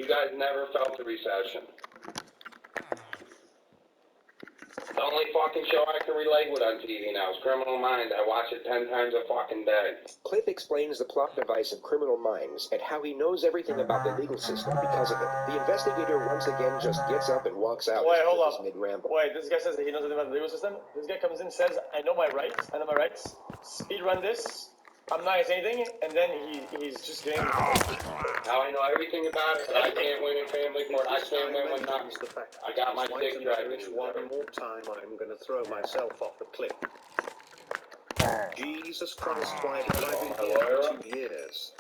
You guys never felt the recession. The only fucking show I can relate with on TV now is Criminal Minds. I watch it 10 times a fucking day. Cliff explains the plot device of Criminal Minds and how he knows everything about the legal system because of it. The investigator once again just gets up and walks out. Wait, hold up. Mid-ramble. Wait, this guy says that he knows everything about the legal system. This guy comes in and says, I know my rights, speed run this, I'm not saying anything, and then he's just getting... Now I know everything about it, but I can't win in family court. I can't win with nothing. I got my dick dragged. One more time, I'm going to throw myself off the cliff. Jesus Christ, why have I been here for 2 years?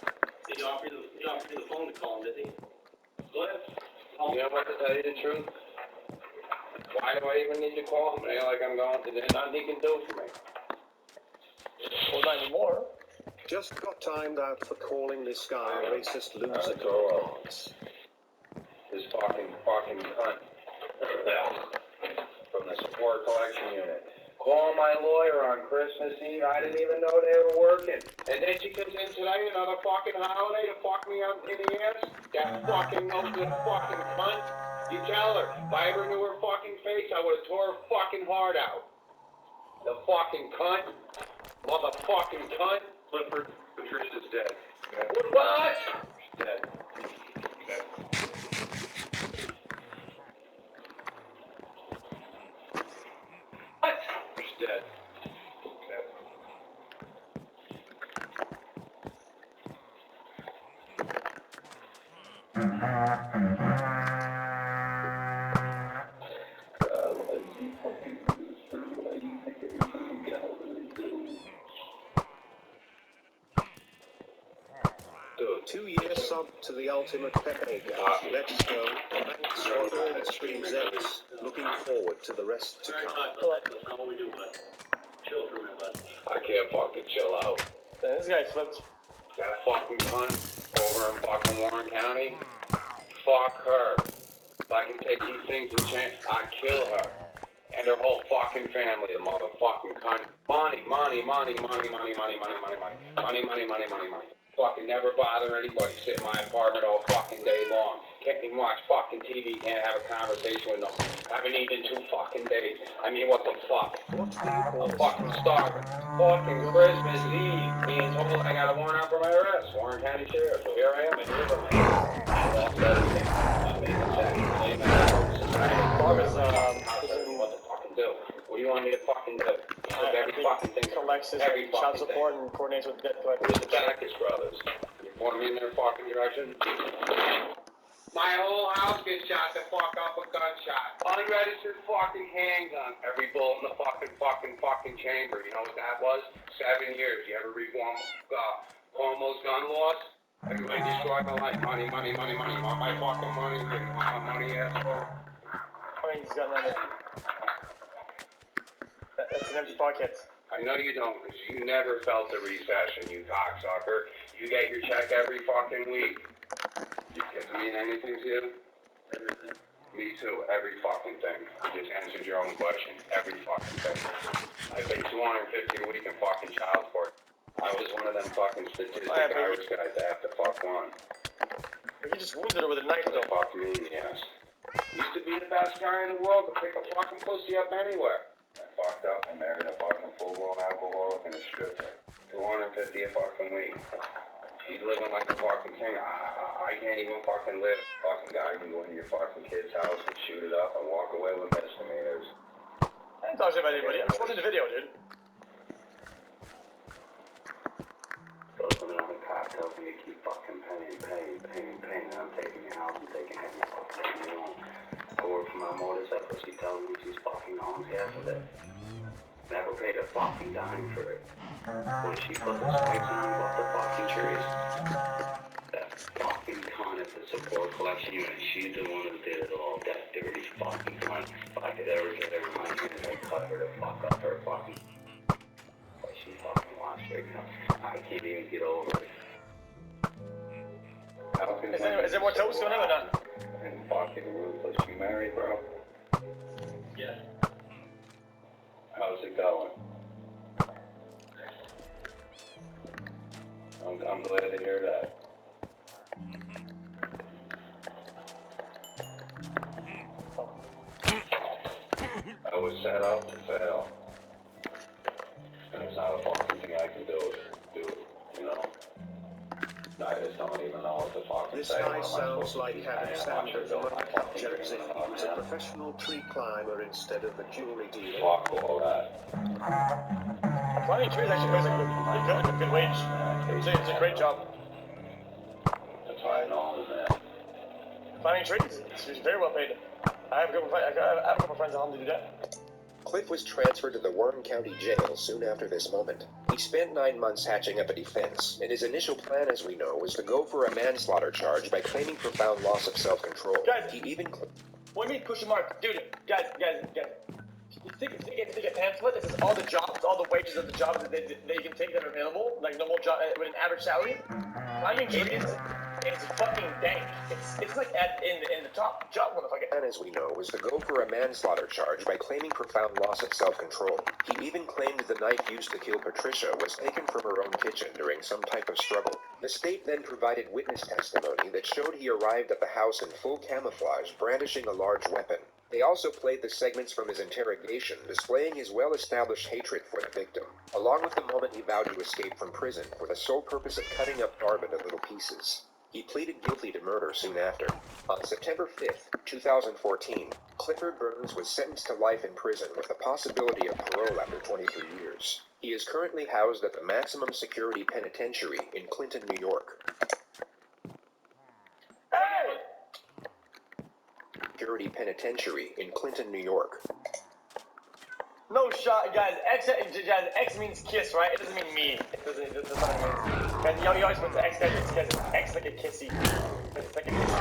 Did he offer you the phone to call him, did he? Go ahead. You know what, to tell you the truth? Why do I even need to call him? Like I'm going to, there's nothing he can do for me. Well, not anymore. Just got timed out for calling this guy a racist loser. This fucking cunt. From the support collection unit. Call my lawyer on Christmas Eve. I didn't even know they were working. And then she comes in today, another fucking holiday, to fuck me up in the ass. That fucking no good fucking cunt. You tell her. If I ever knew her fucking face, I would have tore her fucking heart out. The fucking cunt. Motherfucking cunt. Clifford, Patricia's dead. What? She's dead. What? She's dead. Dude. 2 years sub to the ultimate Pepe guy. Let's go. Thanks for all the streams X. Looking forward to the rest to come. Not what we do, but chill for a minute, bud. I can't fucking chill out. This guy flipped. That fucking cunt over in fucking Warren County. Fuck her. If I can take these things and change, I'd kill her. And her whole fucking family, the motherfucking cunt. Money. Fucking never bother anybody. Sit in my apartment all fucking day long. Can't even watch fucking TV. Can't have a conversation with them. Haven't eaten in 2 fucking days. I mean, what the fuck? I'm fucking starving. Fucking Christmas Eve. Being told I got a warrant out for my arrest. Warren County Sheriff. So here I am in Livermore. I lost everything. I'm making What to fucking do? What do you want me to fucking do? Every fucking thing. collects his child support and coordinates with debt collectors. The Backus brothers. You want me in their fucking direction? My whole house gets shot the fuck up with gunshot. Unregistered fucking handgun. Every bullet in the fucking chamber. You know what that was? 7 years. You ever read Cuomo's gun laws? Everybody destroyed my life. Money. You want my fucking money? You want my money, asshole? I mean, he's got nothing. That's an empty pocket. I know you don't, because you never felt the recession, you cocksucker. You get your check every fucking week. Does it mean anything to you? Everything. Me too, every fucking thing. You just answered your own question. Every fucking thing. I pay $250 a week in fucking child support. I was one of them fucking statistic Irish guys that have to fuck one. He just wounded her with a knife, though. Fuck me in the ass. Used to be the best guy in the world to pick a fucking pussy up anywhere. I fucked up and married a fucking full-blown alcoholic and a stripper. $250 a fucking week. He's living like a fucking king. I can't even fucking live. Fucking guy can go into your fucking kid's house and shoot it up and walk away with misdemeanors. I didn't talk about anybody. I'm just watching the video, dude. Goes to another cop, tells me to keep fucking paying. And I'm taking your house and taking everything you want. I work for my motorcycle. She tells me she's fucking on half of it. Never paid a fucking dime for it. When she put the spikes on about the fucking trees. That fucking cunt at the support collection unit, she's the one who did it all. That dirty fucking cunt. If I could ever get her in my hand, I'd cut her to fuck up her fucking... But she fucking lost right now. I can't even get over it. Is there more toast going on or not? And fucking ruthless. You married, bro? Yeah. How's it going? I'm glad to hear that. I was set up to fail. And it's not a fucking thing I can do, you know? I just don't even know what the fuck to This say. guy What am I sounds supposed to like be Adam saying? Watch Sandler it from build my Uncut fucking Gems. dream If and he was a man. professional tree climber instead of a jewelry dealer. Fuck all that. Climbing trees actually pays a good wage. It's a great job. That's why I know him, man. Climbing trees, it's very well paid. I have a couple friends at home to do that. Cliff was transferred to the Warren County Jail soon after this moment. He spent 9 months hatching up a defense, and his initial plan, as we know, was to go for a manslaughter charge by claiming profound loss of self-control. Guys, He even... what do you mean push a mark? Dude, guys. You think a pamphlet, this is all the jobs, all the wages of the jobs that they can take that are available, like normal job with an average salary? Climbing trees is fucking dank. It's like in the top job, motherfucker. plan, as we know, was to go for a manslaughter charge by claiming profound loss of self-control. He even claimed the knife used to kill Patricia was taken from her own kitchen during some type of struggle. The state then provided witness testimony that showed he arrived at the house in full camouflage, brandishing a large weapon. They also played the segments from his interrogation, displaying his well-established hatred for the victim, along with the moment he vowed to escape from prison for the sole purpose of cutting up Barb into little pieces. He pleaded guilty to murder soon after. On September 5th, 2014, Clifford Burns was sentenced to life in prison with the possibility of parole after 23 years. He is currently housed at the Maximum Security Penitentiary in Clinton, New York. Hey! Security Penitentiary in Clinton, New York. No shot, guys. X means kiss, right? It doesn't mean me. That's not what it means. Guys, you always put the X, guys. It's X like a kissy. It's like a kissy.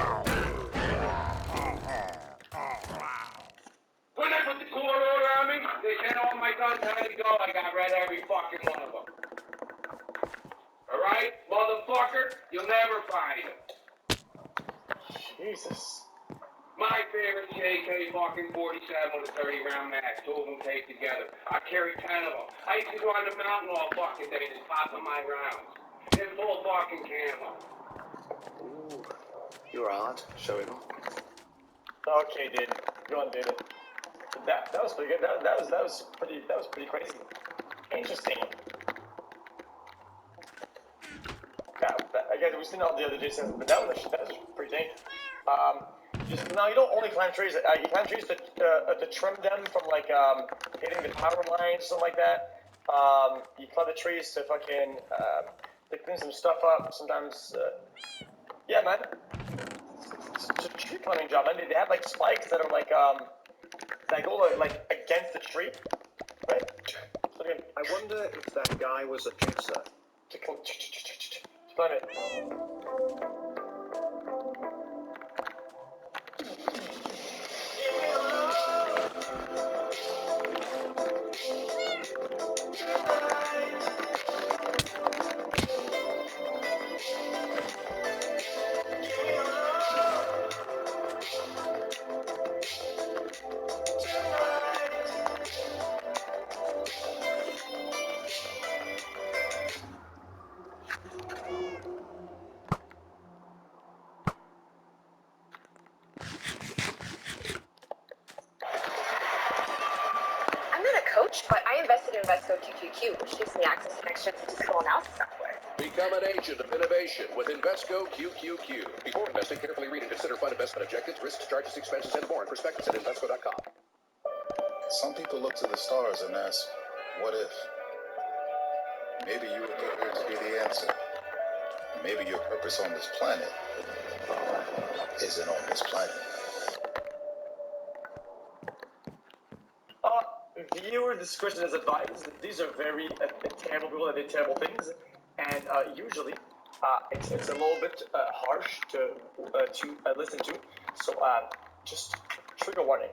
When they put the court order on me, they said all my guns had to go. I got rid of every fucking one of them. Alright? Motherfucker, you'll never find him. Jesus. My favorite JK fucking 47 with a 30-round mag. 2 of them taped together. I carry 10 of them. I used to go on the mountain all fucking day just popping my rounds. In full fucking camo. Ooh, you're hard. Show him off. Okay, dude. Go on, dude. That was pretty good. That was pretty crazy. Interesting. I guess we've seen all the other Jasons, but that was pretty dank. Just now, you don't only climb trees. You climb trees to trim them from like hitting the power lines, something like that. You climb the trees to fucking to clean some stuff up. Sometimes, yeah, man. It's a tree climbing job, man. They have like spikes that are like that go like against the tree, right? So I wonder if that guy was a juicer. to climb it. I'm not a coach, but I invested in Invesco QQQ, which gives me access to next-gen statistical analysis software. Become an agent of innovation with Invesco QQQ. Before investing, carefully read and consider fund investment objectives, risks, charges, expenses, and more. Prospectus at Invesco.com. Some people look to the stars and ask, what if? Maybe you were here to be the answer. Maybe your purpose on this planet isn't on this planet. Viewer discretion is advised. These are very terrible people that did terrible things, and usually it's a little bit harsh to listen to. So just trigger warning.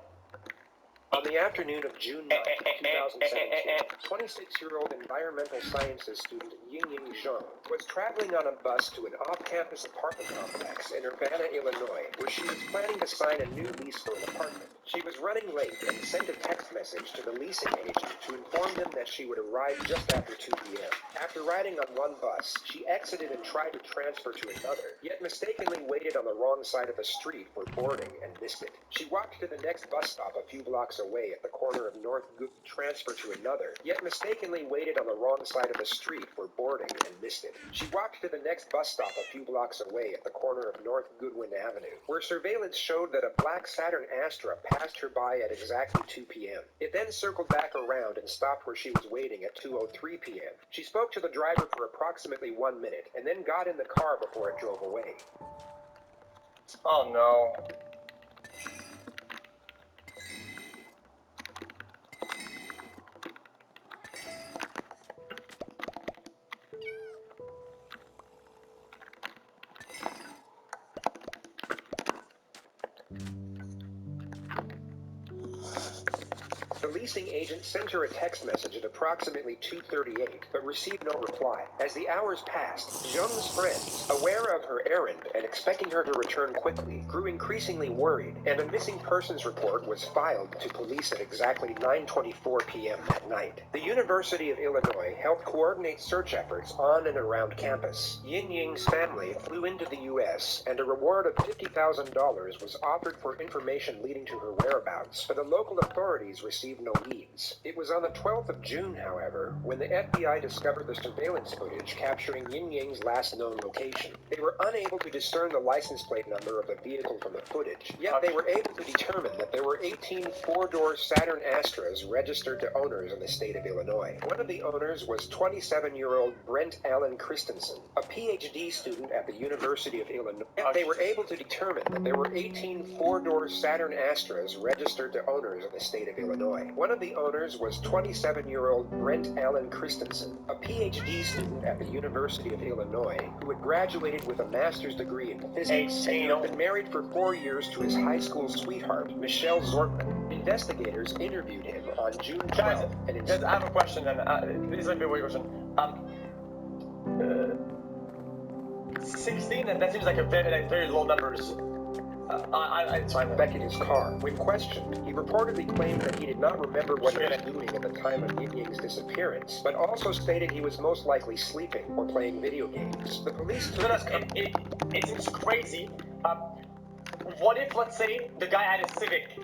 On the afternoon of June 9, 2017, 26-year-old environmental sciences student Ying Zhang was traveling on a bus to an off-campus apartment complex in Urbana, Illinois, where she was planning to sign a new lease for an apartment. She was running late and sent a text message to the leasing agent to inform them that she would arrive just after 2 p.m. After riding on one bus, she exited and tried to transfer to another, yet mistakenly waited on the wrong side of the street for boarding and missed it. She walked to the next bus stop a few blocks blocks away at the corner of North Good transfer to another, yet mistakenly waited on the wrong side of the street for boarding and missed it. She walked to the next bus stop a few blocks away at the corner of North Goodwin Avenue, where surveillance showed that a black Saturn Astra passed her by at exactly 2 p.m. It then circled back around and stopped where she was waiting at 2:03 p.m. She spoke to the driver for approximately 1 minute and then got in the car before it drove away. Oh no. The leasing agent sent her a text message at approximately 2:38, but received no reply. As the hours passed, Zheng's friends, aware of her errand and expecting her to return quickly, grew increasingly worried, and a missing persons report was filed to police at exactly 9:24 p.m. that night. The University of Illinois helped coordinate search efforts on and around campus. Yin Ying's family flew into the U.S., and a reward of $50,000 was offered for information leading to her whereabouts, but the local authorities received no leads. It was on the 12th of June, however, when the FBI discovered the surveillance footage capturing Yin Ying's last known location. They were unable to discern the license plate number of the vehicle from the footage, yet they were able to determine that there were 18 four-door Saturn Astras registered to owners in the state of Illinois. One of the owners was 27-year-old Brent Allen Christensen, a PhD student at the University of Illinois. Yet they were able to determine that there were 18 four-door Saturn Astras registered to owners in the state of Illinois. One of the owners was 27-year-old Brent Allen Christensen, a PhD student at the University of Illinois, who had graduated with a master's degree in physics and had been married for 4 years to his high school sweetheart, Michelle Zortman. Investigators interviewed him on June 12th. Guys, I have a question then. This might be a weird question. 16, and that seems like a very low numbers. It's fine. Back in his car. When questioned, he reportedly claimed that he did not remember what he was doing at the time of Yin Ying's disappearance, but also stated he was most likely sleeping or playing video games. The police took it seems crazy. What if, let's say, the guy had a Civic,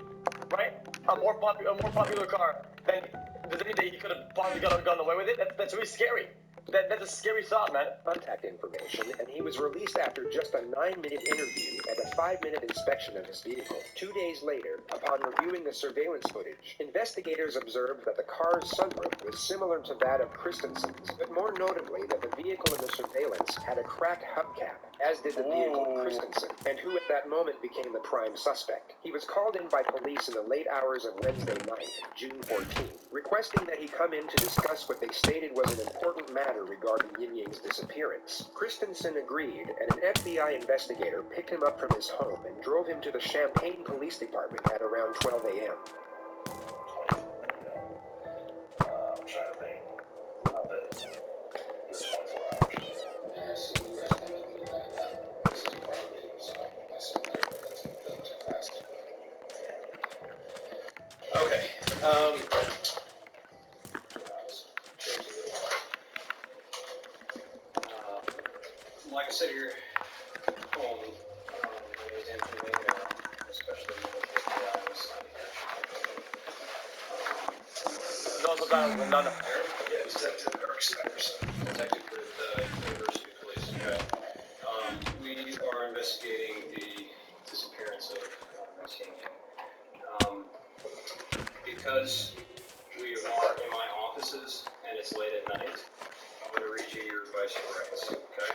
right? A more popular car? Then does it mean that he could have probably gotten away with it? That's really scary. That's a scary thought, man. Contact information, and he was released after just a 9-minute interview and a 5-minute inspection of his vehicle. 2 days later, upon reviewing the surveillance footage, investigators observed that the car's sunroof was similar to that of Christensen's, but more notably that the vehicle in the surveillance had a cracked hubcap, as did the vehicle of Christensen, and who at that moment became the prime suspect. He was called in by police in the late hours of Wednesday night, June 14th, requesting that he come in to discuss what they stated was an important matter regarding Yin Ying's disappearance. Christensen agreed, and an FBI investigator picked him up from his home and drove him to the Champaign Police Department at around 12 a.m. I'm trying to think. Not that it's 24 hours. Yeah, so you guys can look at that. This is probably so that's too fast. Okay. Like I said, you're home, especially with the guys. None. Yeah, it's Detective Eric Snyder's detective with the University Police. Okay. We are investigating the disappearance of Miss King. Because we are in my offices and it's late at night, I'm going to read you your advice and rights. Okay.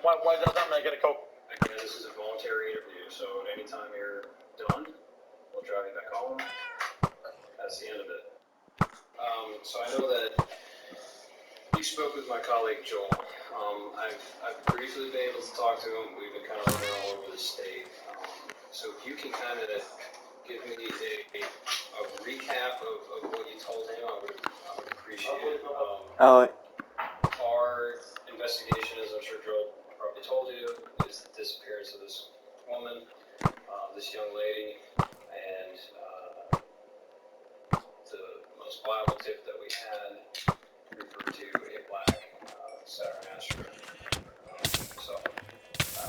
Why does that mean I get a Coke? Again, this is a voluntary interview, so at any time you're done, we'll drive you back home. That's the end of it. So I know that you spoke with my colleague Joel. I've briefly been able to talk to him. We've been kind of running all over the state. So if you can kind of give me a recap of what you told him, I would appreciate it. Our investigation, as I'm sure Joel probably told you, is the disappearance of this woman, this young lady, and the most viable tip that we had referred to a black Saturn Astra. So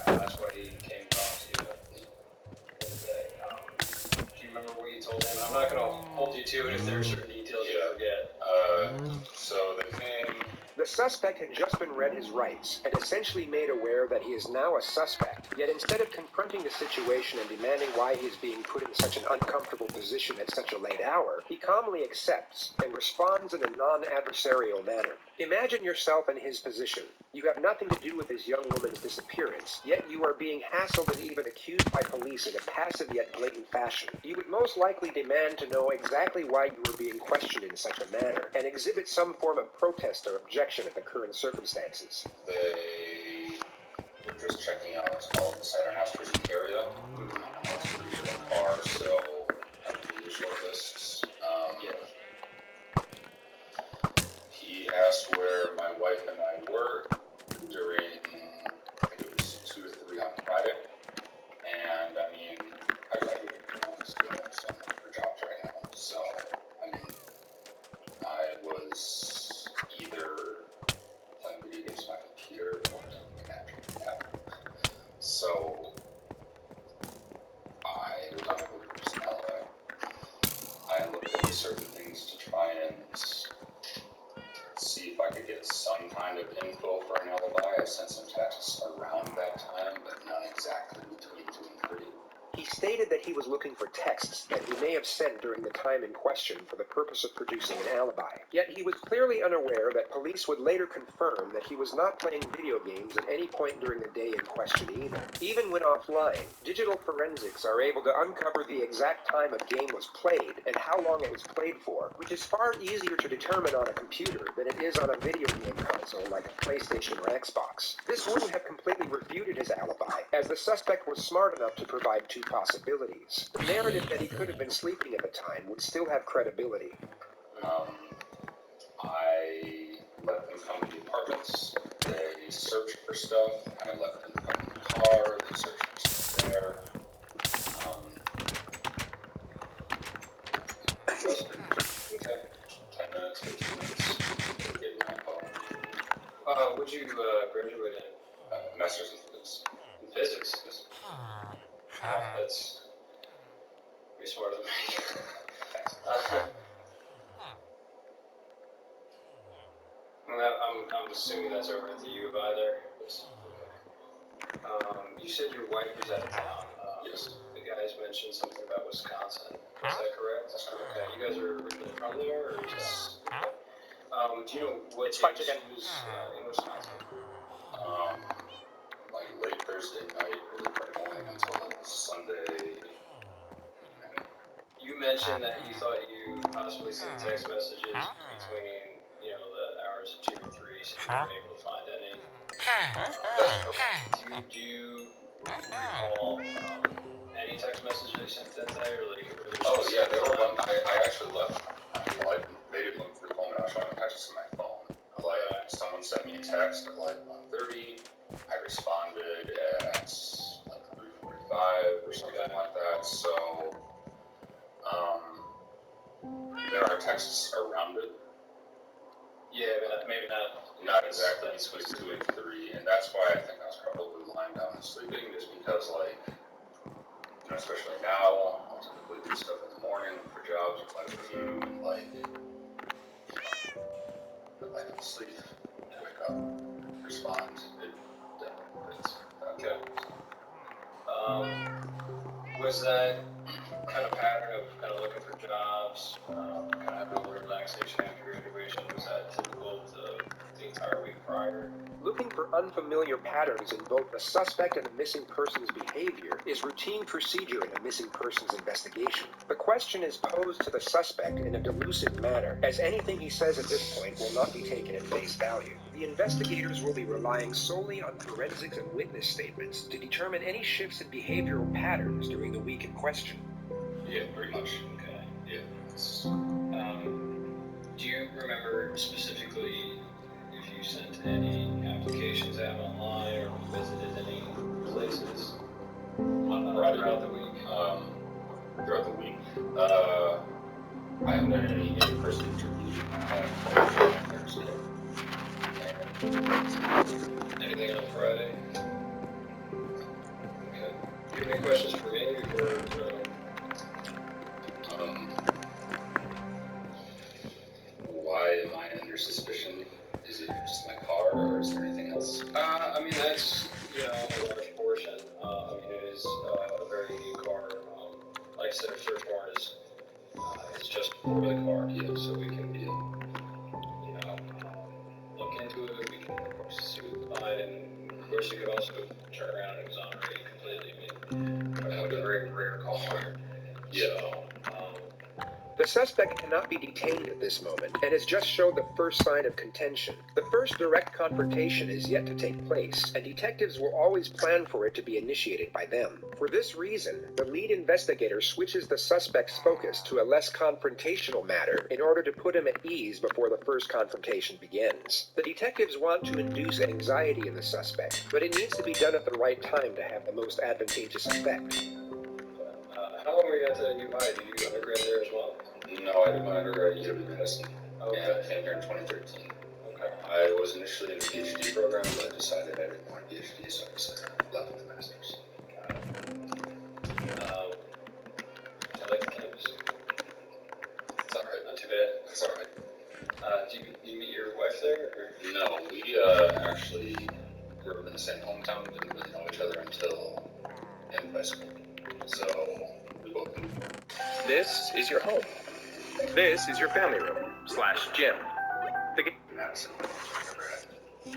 that's why he came to talk to you that day. Do you remember what you told him? I'm not going too, and if there are certain details you forget. So they came. The suspect had just been read his rights and essentially made aware that he is now a suspect. Yet instead of confronting the situation and demanding why he is being put in such an uncomfortable position at such a late hour, he calmly accepts and responds in a non-adversarial manner. Imagine yourself in his position. You have nothing to do with this young woman's disappearance, yet you are being hassled and even accused by police in a passive yet blatant fashion. You would most likely demand to know exactly why you were being questioned in such a manner, and exhibit some form of protest or objection at the current circumstances. They were just checking out all of the Saturn Astros area. That's where we get in the car, so I do the short lists. He asked where my wife and I were during, I think it was 2 to 3 on Friday. And I mean, I graduated from high school, so I'm looking for jobs right now. So, I mean, I was either playing video games on my computer or taking a nap during the nap. So, I was unable to produce an alibi. I looked into certain things to try and see if I could get some kind of info for an alibi. I sent some texts around that time, but none exactly between 2 and 3. He stated that he was looking for texts that he may have sent during the time in question for the purpose of producing an alibi. Yet he was clearly unaware that police would later confirm that he was not playing video games at any point during the day in question either. Even when offline, digital forensics are able to uncover the exact time a game was played and how long it was played for, which is far easier to determine on a computer than it is on a video game console like a PlayStation or Xbox. This wouldn't have completely refuted his alibi, as the suspect was smart enough to provide 2 possibilities. The narrative that he could have been sleeping at the time would still have credibility. I let them come to the apartments. They searched for stuff. I let them come in the car. They searched for stuff there. Okay. 10 minutes, 15 minutes. Getting my phone. What'd you graduate in? Masters in physics. In physics? That's pretty smarter than me. I'm assuming that's over at the U of I there. You said your wife was out of town. Yes. The guys mentioned something about Wisconsin. Is that correct? That's correct. Okay. You guys are originally from there, or is that? Do you know what It's fine, days chicken. she was in Wisconsin? Like late Thursday night, early Friday morning until Sunday evening. You mentioned that you thought you possibly sent text messages between, the hours of 2 and 3, so you weren't able to find any. Do you recall any text messages you sent that day, or Oh yeah, they were one. I actually left. Well, they didn't recall me. I was trying to text my phone. Someone sent me a text at like 1:30. I responded at like 3:45 or something like that. So, there are texts around it. Yeah, but maybe not. Not exactly between 2 and 3, and that's why I think I was probably lying down and sleeping, just because, like, especially now, I'll typically do stuff in the morning for jobs, or play with you, and, like, but I don't sleep, wake up, respond, it definitely fits. Okay. Was that kind of pattern of kind of looking for jobs, kind of having a little relaxation after graduation, was that typical of the entire week prior? Looking for unfamiliar patterns in both the suspect and the missing person's behavior is routine procedure in a missing persons investigation. The question is posed to the suspect in a delusive manner, as anything he says at this point will not be taken at face value. The investigators will be relying solely on forensics and witness statements to determine any shifts in behavioral patterns during the week in question. Yeah, pretty much. Okay. Yeah. Do you remember specifically if you sent any applications out online or visited any places throughout the week? Throughout the week. I haven't done any in-person interviews. I have Thursday. Anything on Friday? Okay. Do you have any questions for me? Or, mean, that's, a large portion. It is a very new car. Like I said, our search warrant is just for the car. Yeah. So we can, look into it. We can, of course, see what we find. And, of course, you could also turn around and exonerate it completely. I mean, that would be a very rare car. Yeah. So, The suspect cannot be detained at this moment and has just showed the first sign of contention. The first direct confrontation is yet to take place, and detectives will always plan for it to be initiated by them. For this reason, the lead investigator switches the suspect's focus to a less confrontational matter in order to put him at ease before the first confrontation begins. The detectives want to induce anxiety in the suspect, but it needs to be done at the right time to have the most advantageous effect. how long were you at UI? Did you undergrad there as well? No, I did my undergrad at UW Medicine. Okay. And I came here in 2013. Okay. I was initially in the PhD program, but I decided I didn't want a PhD, so I just left with the master's. I like the campus. It's alright. Not too bad. It's alright. Did you meet your wife there? Or? No, we actually grew up in the same hometown, didn't really know each other until in high school. So we both moved. This is your home. This is your family room / gym. Madison. Do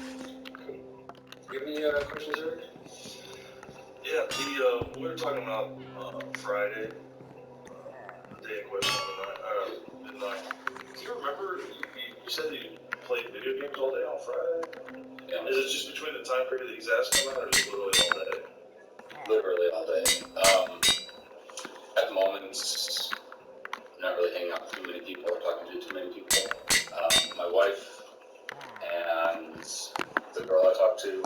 you have any questions, Eric? Yeah, we were talking about Friday, the day in question, midnight. Do you remember, you said you played video games all day on Friday? Yeah. Is it just between the time period that he's asking about, or is it literally all day? Literally all day. At the moment, I'm not really hanging out with too many people or talking to too many people. My wife and the girl I talked to,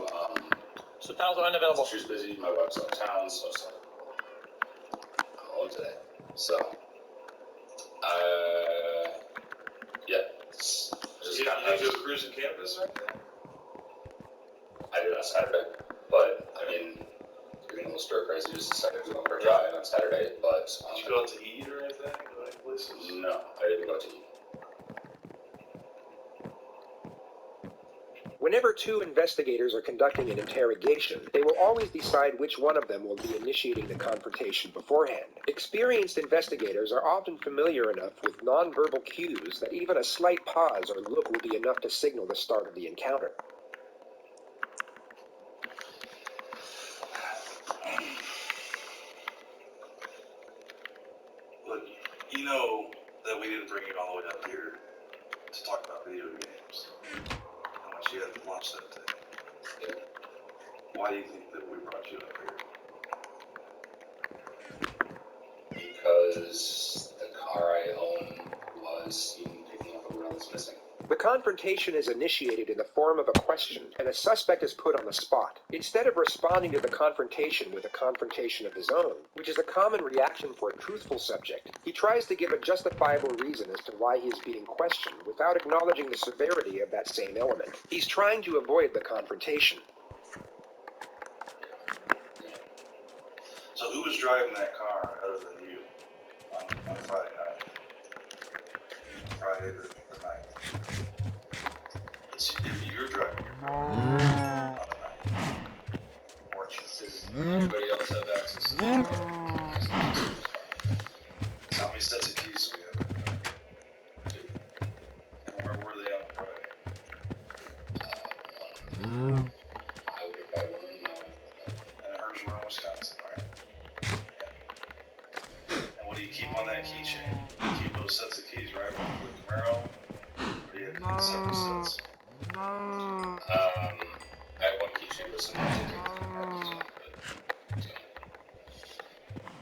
So towels are unavailable. she's busy, my wife's out of town, so it's like, I'm home today. So, yeah, it's just You kind of. go cruising campus or anything? I did on Saturday, but I mean, you're getting a little stir crazy. Just decided to go for a drive on Saturday, but. Did you go out to eat or anything? Go any places? No, I didn't go to eat. Whenever two investigators are conducting an interrogation, they will always decide which one of them will be initiating the confrontation beforehand. Experienced investigators are often familiar enough with nonverbal cues that even a slight pause or look will be enough to signal the start of the encounter. Look, you know that we didn't bring you all the way up here to talk about video games. How much you had to watch that thing. Yeah. Why do you think that we brought you up here? Because the car I own was seen picking up a girl that's missing. The confrontation is initiated in the form of a question, and the suspect is put on the spot. Instead of responding to the confrontation with a confrontation of his own, which is a common reaction for a truthful subject, he tries to give a justifiable reason as to why he is being questioned without acknowledging the severity of that same element. He's trying to avoid the confrontation. So who was driving that car other than you on Friday night? Friday the 9th. You're driving your car on the night. Weren't you? Does anybody else have access to the car? How many sets of keys do we have? Two. And where were they on Friday? I would have probably won. And hers were in Wisconsin, right? Yeah. And what do you keep on that keychain? You keep those sets of keys, right? One for the Camaro, or do you have to get separate sets? I had one keychain with some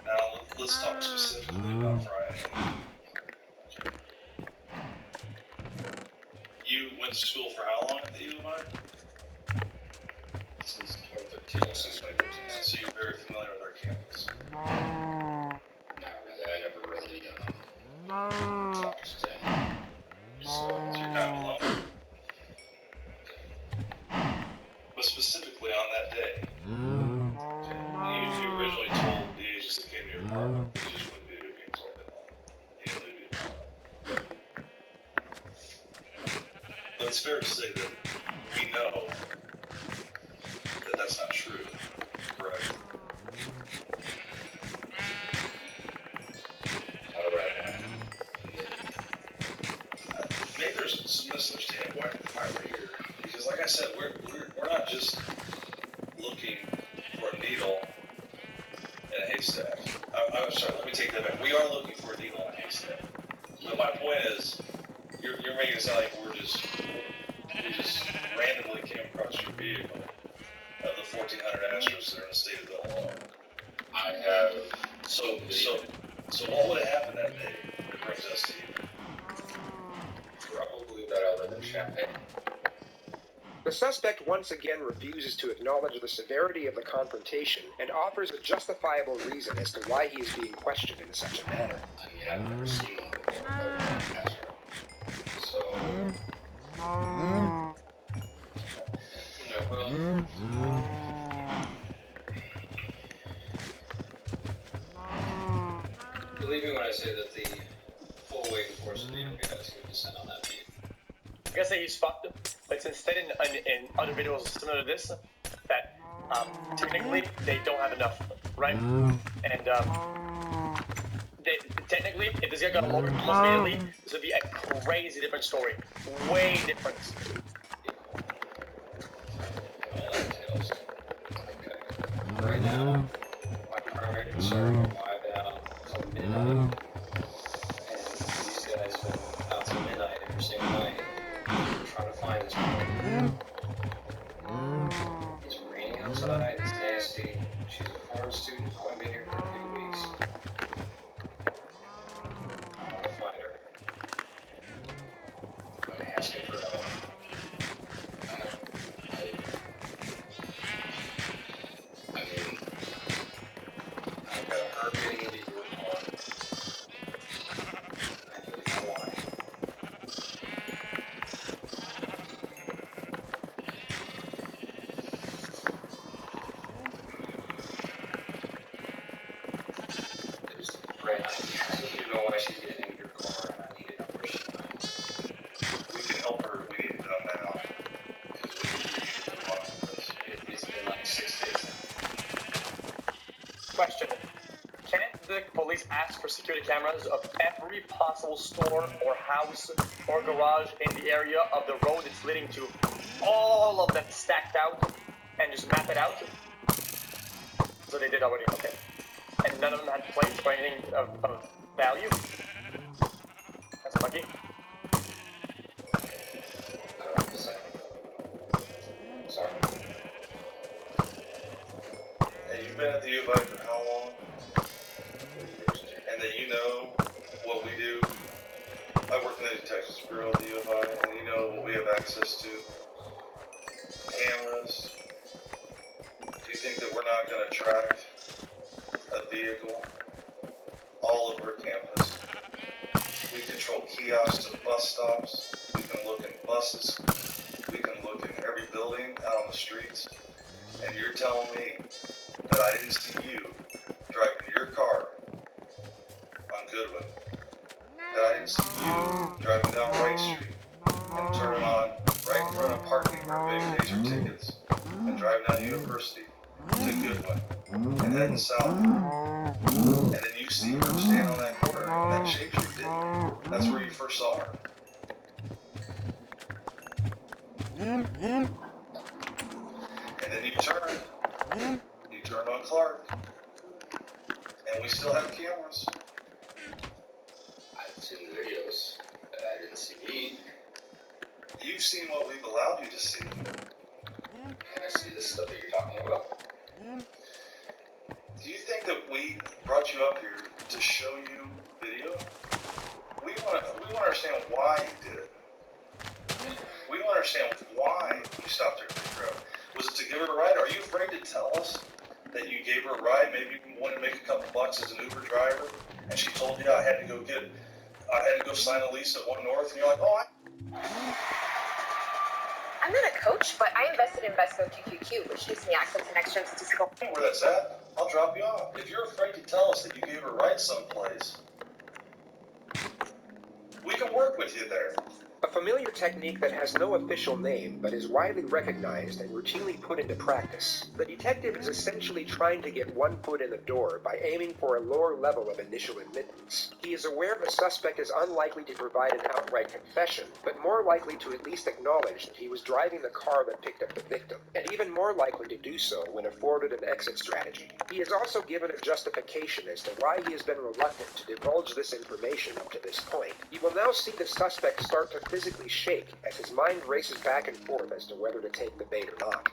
Now, let's talk specifically about Friday. You went to school for how long at the U of I? Since 2013. So you're very familiar with our campus. Not really. I never really talked to him. So you're kind of alone. But specifically on that day, you originally told the agents that came to your apartment that you just wouldn't video games all day long. You didn't leave your apartment. But it's fair to say that we know looking for a needle in a haystack. I'm sorry, let me take that back. We are looking for a needle in a haystack. But my point is, you're making it sound like we just randomly came across your vehicle of the 1,400 Astros that are in the state of Illinois. I have. So what would have happened that day that brings us to you? Probably that I live in Champaign. The suspect once again refuses to acknowledge the severity of the confrontation and offers a justifiable reason as to why he is being questioned in such a manner. I mean, I've never seen one before, other than Astro. So, well, believe me when I say that the full weight and force of the needle gun is going to descend on that beat. I'm gonna say he's fucked, but it's instead in other videos similar to this, that technically they don't have enough, right? And technically, if this guy got lowered almost immediately, this would be a crazy different story. Way different. All that entails. Okay. Right now, my primary concern will wind down until midnight. And these guys have been out till midnight every single night trying to find this boy. It's raining outside, it's nasty. She's a foreign student, only been here for a few weeks. I want to find her. I'm asking for help. I mean, I've got her getting into your car. I need to know why. There's right. So you know why she's getting into your car, and I need to know where she went. We can help her. We need it done now. Because we need to move on with this. It's been like 6 days now. Question. Can't the police ask for security cameras of every possible store or house or garage in the area of the road it's leading to? All of them stacked out and just map it out? So they did already, okay. And none of them had plates or anything of value? That's lucky. I don't have to say. Sorry. And you've been at the U of I for how long? And that you know what we do. I work in the Detectives Bureau at the U of I, and you know what we have access to. Cameras. Do you think that we're not going to track a vehicle all over campus? We control kiosks and bus stops. We can look in buses. We can look in every building out on the streets. And you're telling me that I didn't see you driving your car on Goodwin, that I didn't see you driving down Wright Street and turning on right in front of parking where Big Laser tickets and driving down University to Goodwin and heading south. And then you see her stand on that corner in that Shade Tree, didn't you? That's where you first saw her. And then you turned on Clark, and we still have cameras. I've seen the videos, but I didn't see me. You've seen what we've allowed you to see. Can I see the stuff that you're talking about? Do you think that we brought you up here to show you video? We want to understand why you did it. We want to understand why you stopped her to pick her up. Was it to give her a ride? Are you afraid to tell us that you gave her a ride? Maybe you wanted to make a couple bucks as an Uber driver, and she told you I had to go sign a lease at One North, and you're like, oh, I'm not a coach, but I invested in Invesco QQQ, which gives me access and extras to school. I know where that's at. I'll drop you off. If you're afraid to tell us that you gave her a ride someplace, we can work with you there. A familiar technique that has no official name, but is widely recognized and routinely put into practice. The detective is essentially trying to get one foot in the door by aiming for a lower level of initial admittance. He is aware the suspect is unlikely to provide an outright confession, but more likely to at least acknowledge that he was driving the car that picked up the victim, and even more likely to do so when afforded an exit strategy. He is also given a justification as to why he has been reluctant to divulge this information up to this point. You will now see the suspect start to physically shake as his mind races back and forth as to whether to take the bait or not.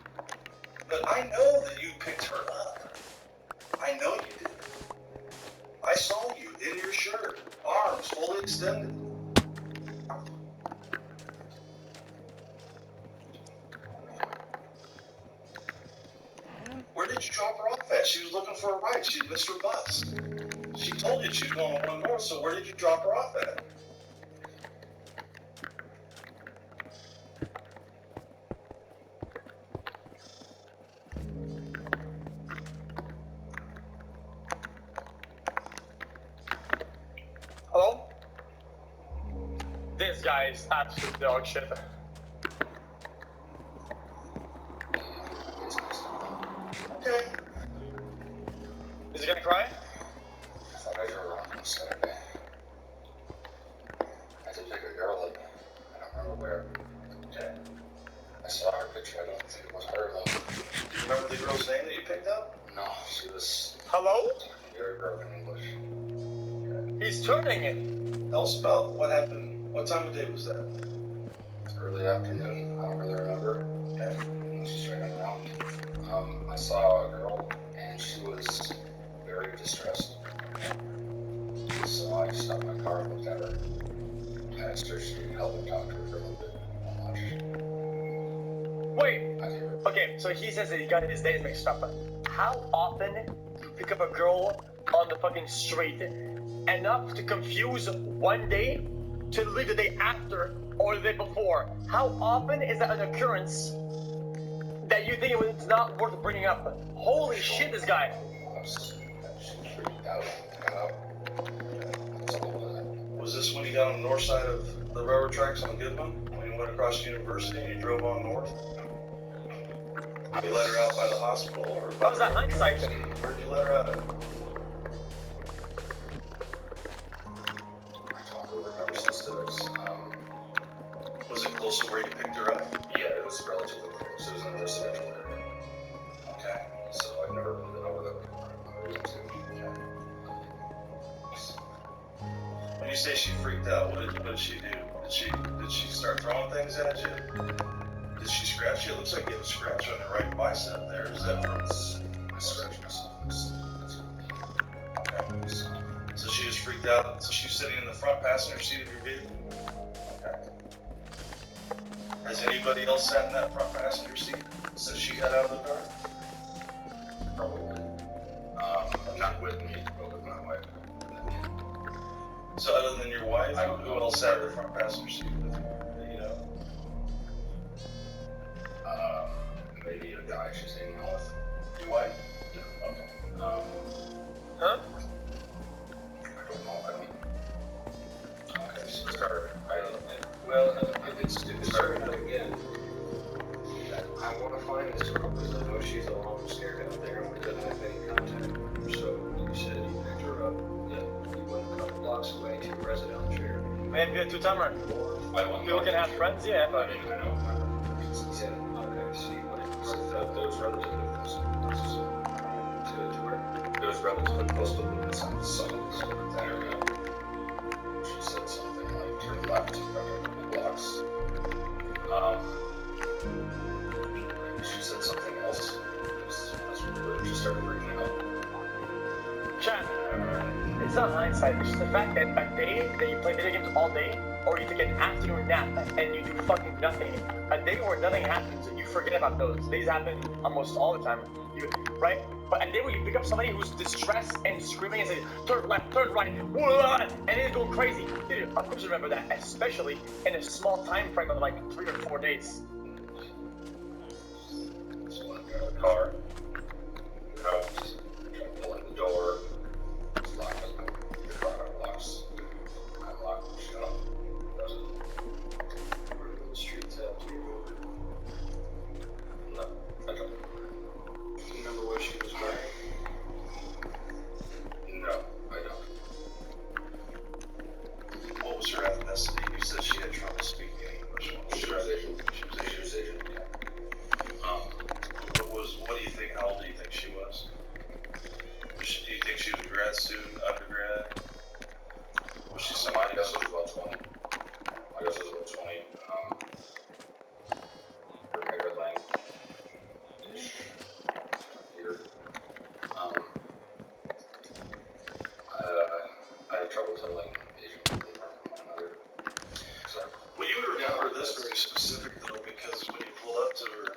But I know that you picked her up. I know you did. I saw you in your shirt, arms fully extended. Where did you drop her off at? She was looking for a ride. She missed her bus. She told you she was going to one north, so where did you drop her off at? Hello? This guy is absolute dog shit. Okay. Is he gonna cry? I thought I drove around on Saturday. I did pick a girl up. I don't remember where. Okay. I saw her picture. I don't think it was her, though. Do you remember the girl's name that you picked up? No, she was Hello? very broken English. He's turning it. Tell us about what happened. What time of day was that? Early afternoon. I don't really remember. Okay. She's driving around. I saw a girl, and she was very distressed. So I stopped my car and looked at her. I asked her if she could help me talk to her for a little bit. Not much. Wait. Okay, so he says that he got his days mixed up. How often do you pick up a girl on the fucking street enough to confuse one day to leave the day after or the day before? How often is that an occurrence that you think it's not worth bringing up? Holy shit, this guy. She freaked out. That's all of it. Was this when you got on the north side of the railroad tracks on Goodman? When you went across University and you drove on north? You let her out by the hospital? Or How was that hindsight? Where'd you let her out at? I don't really remember specifics. Was it close to where you picked her up? Yeah, it was relatively close. It was in a residential area. Okay. So I've never really been over there. When you say she freaked out, what did she do? Did she start throwing things at you? Did she scratch you? It looks like you have a scratch on your right bicep there. Is that from... I scratched myself. Okay. So she just freaked out. So she's sitting in the front passenger seat of your vehicle? Okay. Has anybody else sat in that front passenger seat since she got out of the car? Probably. Not with me, but with my wife. So other than your wife, who else sat in the front passenger seat with you? Do you know? Maybe a guy she's hanging out with. Your wife? Yeah. Okay. Huh? I don't know. Okay, so it started. It started again. I want to find this girl because I know she's alone and scared out there, and we couldn't have any contact with her. So you said you picked her up. Yeah. You went a couple blocks away to a residential area. Maybe a two-timer. People can have friends, yeah, but... I know. Yeah. Okay. So you went those relatively close to where? Those relatively close to the sun. There we go. She said something like turn left a couple blocks. She said something else. That's when she started freaking out. Chat, it's not hindsight, it's just the fact that a day that you play video games all day, or you take an afternoon nap and you do fucking nothing, a day where nothing happens and you forget about those. Days happen almost all the time, right? But a day where you pick up somebody who's distressed and screaming and say, turn left, turn right, and then going crazy. Dude, of course you remember that, especially in a small time frame of like 3 or 4 days. So I got out of the car, house, pulling the door, it's locked up, the car unlocks, I unlock, shut up, does it. do you think? How old do you think she was? Do you think she was a grad student, undergrad? Was she My somebody? guess was about 20. My guess was about 20. Her hair length here. I have trouble telling Asian people apart from one another. So, Well, you would remember this very specific though, because when you pulled up to her,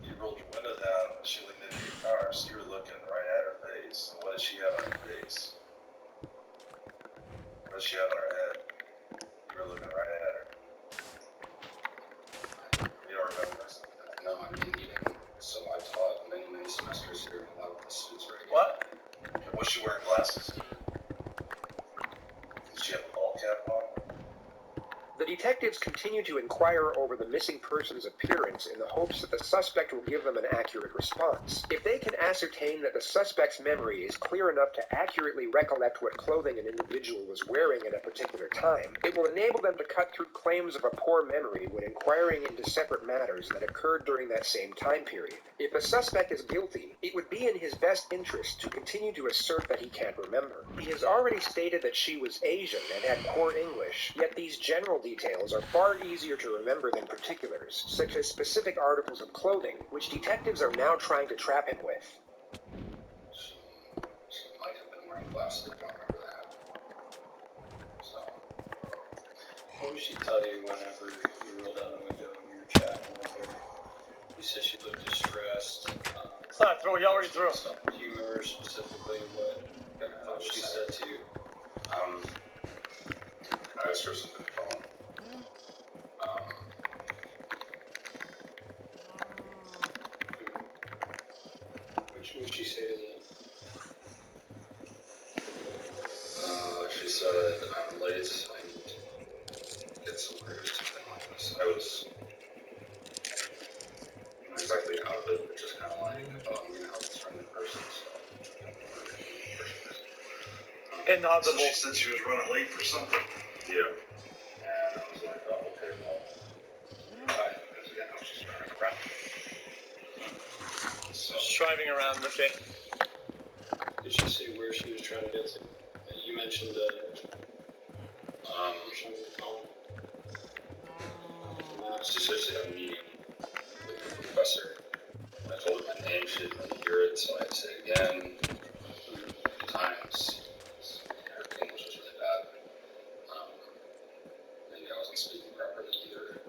you rolled your window down, and she leaned into your car, so you were looking right at her face. And what did she have on her face? What did she have on her head? You were looking right at her. You don't remember this? no, I'm Indian, so I taught many, many semesters here, and a lot of the students were Indian. What? Was she wearing glasses? Did she have a ball cap on? The detectives continue to inquire over the missing person's appearance in the hopes that the suspect will give them an accurate response. If they can ascertain that the suspect's memory is clear enough to accurately recollect what clothing an individual was wearing at a particular time, it will enable them to cut through claims of a poor memory when inquiring into separate matters that occurred during that same time period. If the suspect is guilty, it would be in his best interest to continue to assert that he can't remember. He has already stated that she was Asian and had poor English, yet these general details are far easier to remember than particulars, such as specific articles of clothing, which detectives are now trying to trap him with. She might have been wearing glasses, I don't remember that. So, What would she tell you whenever you rolled out the window and you were chatting with her? You said she looked distressed. It's not through. You already threw. Do you remember specifically what she said to you? I asked her something on the phone. What would she say to you? She said, I'm late, I need to get somewhere or something like this. I was not exactly out of it, but just kind of like, oh, I'm going to help this friendly person, so. Inaudible. So she said she was running late for something? Yeah. And I was like, oh, okay, well, bye. Because again, I was just driving around. So, Just driving around, okay. Did she say where she was trying to get to? You mentioned she said she had a meeting with the professor. When I told her my name, she didn't really hear it, so I had to say it again a few times. Her English was really bad. Maybe I wasn't speaking properly either.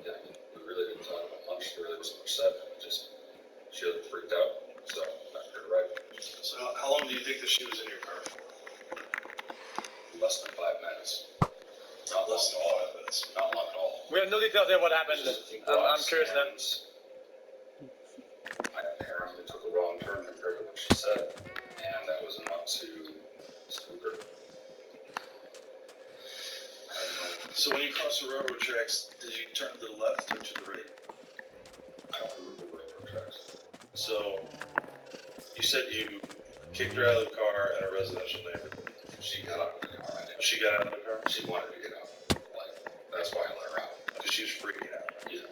Yeah, I mean, we really didn't talk about much. There really wasn't much said. She looked freaked out, so I heard right. So how long do you think that she was in your car for? Less than 5 minutes. Not Less long than at all. 5 minutes. Not long at all. We have no details yet what happened. I'm curious now. I apparently took a wrong turn compared to what she said, and that was enough to spook her. So when you crossed the railroad tracks, did you turn to the left or to the right? I don't remember the railroad tracks. So you said you kicked her out of the car in a residential neighborhood. She got out of the car. She got out of the car? She wanted to get out. Like, that's why I let her out. Because she was freaking out. Yeah.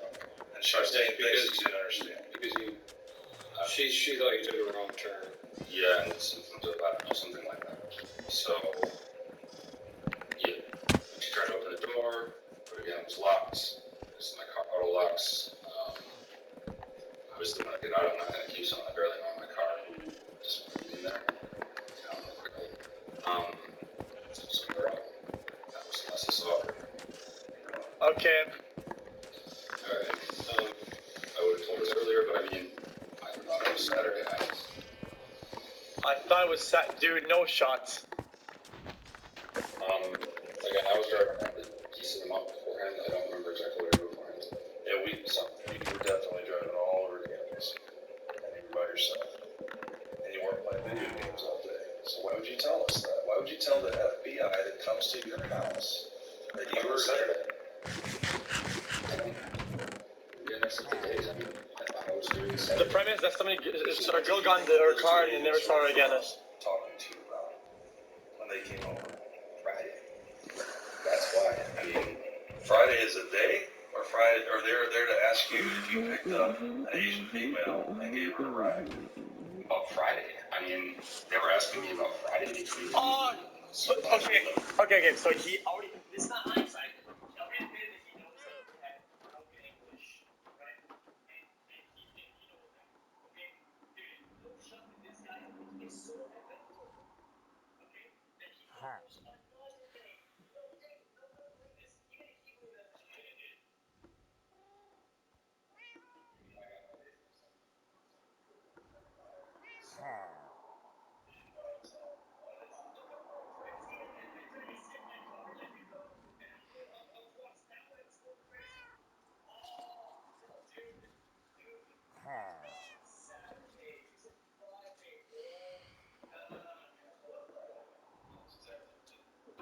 And she was saying things you didn't understand. because she thought you took a wrong turn. Yeah, and something like that. So, yeah. She tried to open the door, but again, it was locked. Because my car auto locks. Obviously, when I get out, I'm not going to keep someone I barely know in my car who just went in there. Quickly. So, girl, that was the last I saw her. Okay. Alright. I would have told us earlier, but I mean, I thought it was Saturday night. I thought it was dude, no shots. Again, I was driving around a decent amount beforehand. I don't remember exactly where we were beforehand. Yeah, you were definitely driving all over campus. And you were by yourself. And you weren't playing video games all day. So why would you tell us that? Why would you tell the FBI that comes to your house that you were there? The premise that somebody, a girl got into her car and never saw her again. Talking to you about when they came over. Friday. That's why. I mean, Friday is a day or Friday, or they were there to ask you if you picked up an Asian female and gave her a ride. About Friday. I mean, they were asking me about Friday between. Okay. So he already. It's not hindsight. He already admitted that he knows that he had broken English, right? And he knows that. Okay, there is no shot that this guy is so adventurous. Okay, that he knows another thing. No day, no this. Even if he would have understood it.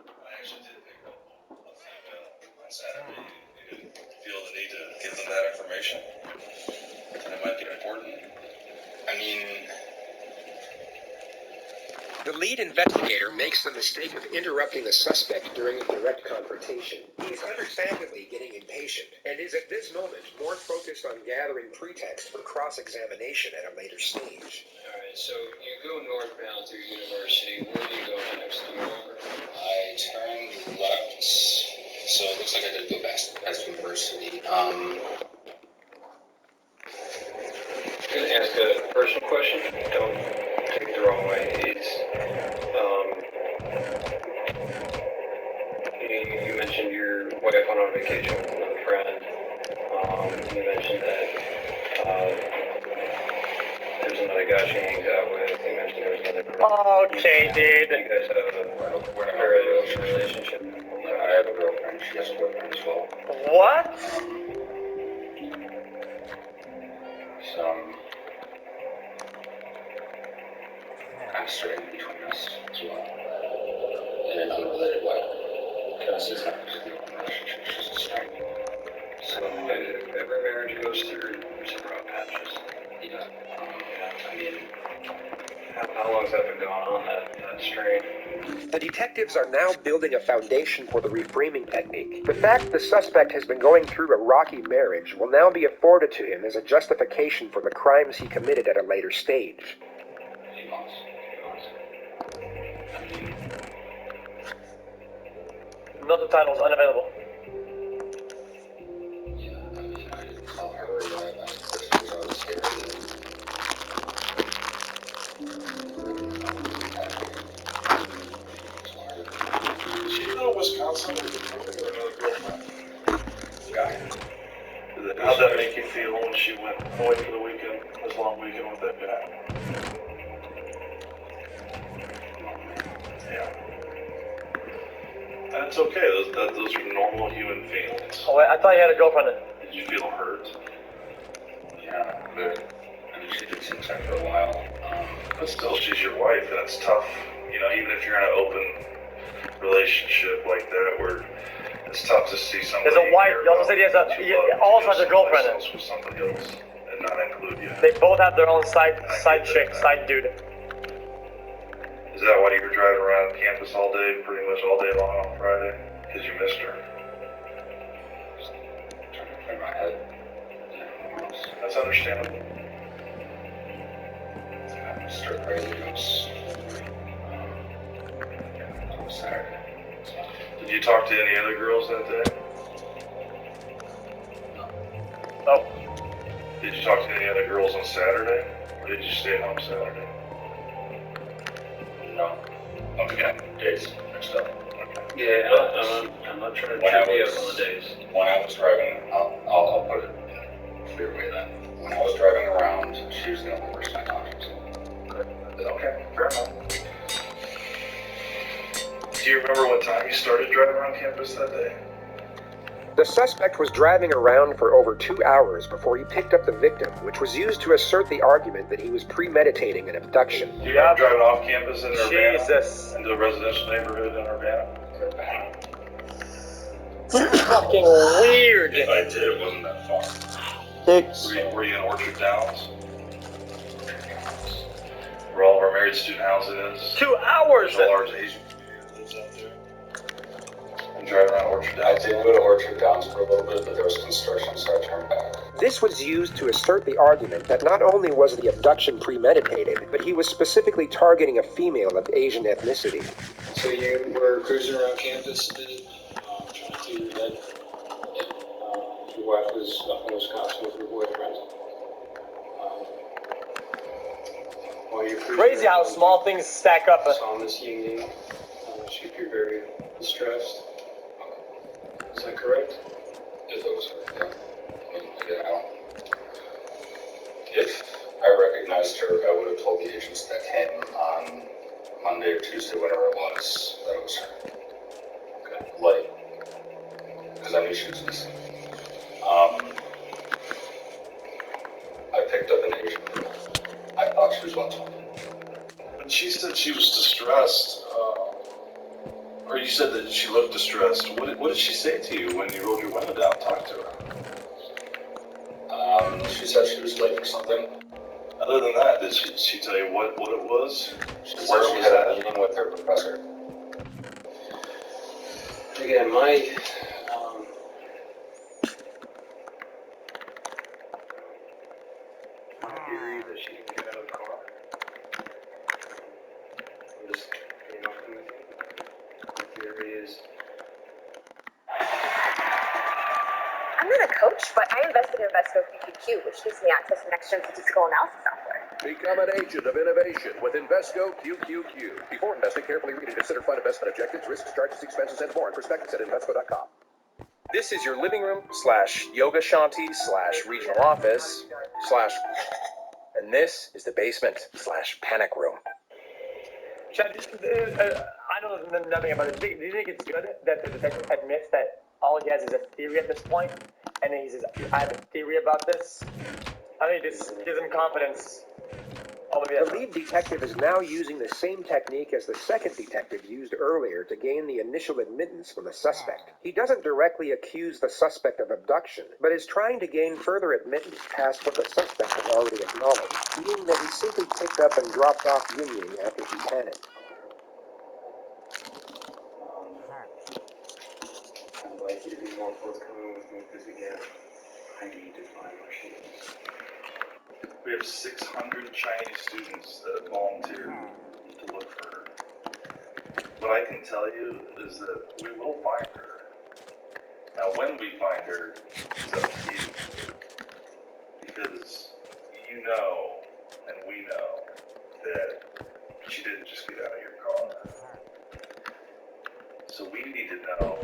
I actually did pick up a female on Saturday. You feel the need to give them that information? And it might be important. I mean, The lead investigator makes the mistake of interrupting the suspect during a direct confrontation. He is understandably getting impatient, and is at this moment more focused on gathering pretext for cross-examination at a later stage. Alright, so you go northbound through University. Where do you go next? Do you remember? I turned left, so it looks like I did go past University. I'm gonna ask a personal question. Don't take it the wrong way. You mentioned your wife went on vacation with another friend. You mentioned that there's another guy she hangs out with. You mentioned there was another girl. Okay, dude. You guys have a very open relationship. I have a girlfriend. She has a boyfriend as well. What? Some kind of strain between us as well. In an unrelated way. Because it's not really a relationship, it's just a strain. So every marriage goes through some rough patches. Yeah. I mean, How long's that been going on, that strain? The detectives are now building a foundation for the reframing technique. The fact the suspect has been going through a rocky marriage will now be afforded to him as a justification for the crimes he committed at a later stage. few months. I mean, Not the title's unavailable. yeah, I mean, I didn't tell her that I was scared of it. She go to Wisconsin with another girlfriend. Guy. How'd that make you feel when she went away for the weekend, this long weekend with that guy? Yeah. And it's okay, those are normal human feelings. Oh, wait, I thought you had a girlfriend then. Did you feel hurt? Yeah, but I mean, she did seem tight for a while. But still, she's your wife, and it's tough. You know, even if you're in an open relationship like that, where it's tough to see somebody. There's a wife. You also said he has also has a girlfriend. With somebody else and not include you. They both have their own side chick, side dude. Is that why you were driving around campus all day, pretty much all day long on Friday? Because you missed her? Just trying to clear my head. That's understandable. I was stir crazy. It was Saturday. Did you talk to any other girls that day? Oh. Did you talk to any other girls on Saturday? Or did you stay home Saturday? No. Okay. Days mixed up. Yeah, I'm not trying to trip you up on the days. When I was driving, I'll put it in a clear way then. When I was driving around, she was the only person I talked to. Okay, fair enough. Do you remember what time you started driving around campus that day? The suspect was driving around for over 2 hours before he picked up the victim, which was used to assert the argument that he was premeditating an abduction. Do you remember driving off campus in Urbana? Jesus. Into a residential neighborhood in Urbana? Fucking weird. If I did, it wasn't that far. Were you in Orchard Downs? Where all of our married student housing is? 2 hours. There's a large Asian community that lives out there. I'm drive around Orchard Downs? I did go to Orchard Downs for a little bit, but there was construction, so I turned back. This was used to assert the argument that not only was the abduction premeditated, but he was specifically targeting a female of Asian ethnicity. So you were cruising around campus and trying to do that. Your wife was up in Wisconsin with her boyfriend. While you're cruising Crazy how around, small things stack up. saw Miss Ying Ying. She appeared very distressed. Is that correct? If it was her, yeah. I don't. If I recognized her, I would have told the agents that came on Monday or Tuesday, whatever it was, that it was her. Okay. Like, because I knew she was missing. I picked up an Asian girl. I thought she was about 20. When she said she was distressed, or you said that she looked distressed, what did she say to you when you rolled your window down and talked to her? She said she was late for something. Other than that, did she tell you what it was? She said she had a meeting with her professor. Again, my theory is that she didn't get out of the car. I'm just being open with you. My theory is I'm not a coach, but I invested in Invesco QQQ, which gives me access to next-gen statistical analysis software. Become an agent of innovation with Invesco QQQ. Before investing, carefully read and consider fund investment objectives, risks, charges, expenses, and more in prospectus at Invesco.com. This is your living room / yoga shanty / regional office / and this is the basement / panic room. I know nothing about it. Do you think it's good that the detective admits that all he has is a theory at this point, and then he says, "I have a theory about this"? I think this gives him confidence. The lead detective is now using the same technique as the second detective used earlier to gain the initial admittance from the suspect. He doesn't directly accuse the suspect of abduction, but is trying to gain further admittance past what the suspect has already acknowledged, being that he simply picked up and dropped off Ying Ying after she panicked. I'd like you to be more forthcoming with me because again, I need to find where she is. We have 600 Chinese students that have volunteered to look for her. What I can tell you is that we will find her. Now, when we find her, it's up to you. Because you know, and we know, that she didn't just get out of your car. So we need to know